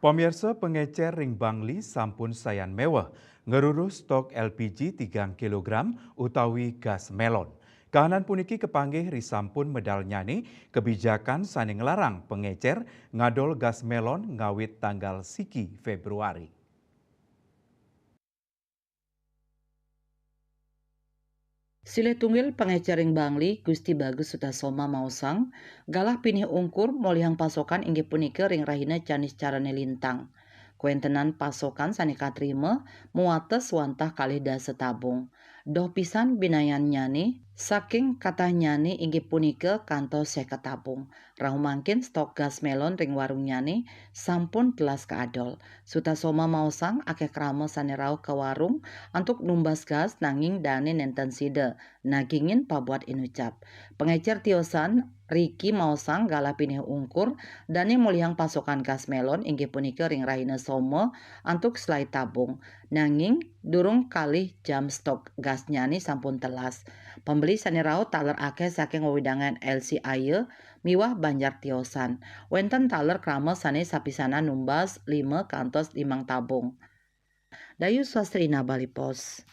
Pemirsa pengecer ring Bangli sampun sayan mewah ngerurus stok LPG 3 kilogram utawi gas melon. Kahanan puniki kepanggih risampun medal nyani kebijakan sani ngelarang pengecer ngadol gas melon ngawit tanggal siki Februari. Sile tunggil pangecering Bangli Gusti Bagus Sutasoma Mausang galah pinih ungkur molihang pasokan inggih punika ring rahina canis carane lintang. Kuentenan pasokan sani katrima muates wantah kalih dasa tabung. Doh pisan binayan nyani saking katah nyani inggih punika kantos 50 tabung. Rahu mangkin stok gas melon ring warung nyani sampun telas keadol. Sutasoma Mausang akeh krama sani rauh ke warung untuk numbas gas nanging dane nenten sida nagingin pabuat inucap. Pengecer tiosan Riki Mausang galah pinih ungkur dane mulihang pasokan gas melon inggih punika ring rahina somo antuk selai tabung. Nanging durung kalih jam stok gas nyani sampun telas. Pembeli sani rao taler akeh saking wewidangan LC Aye miwah Banjar tiosan. Wenten taler krama sane sapisana numbas 5 kantos 5 tabung. Dayu Swastrina Bali Pos.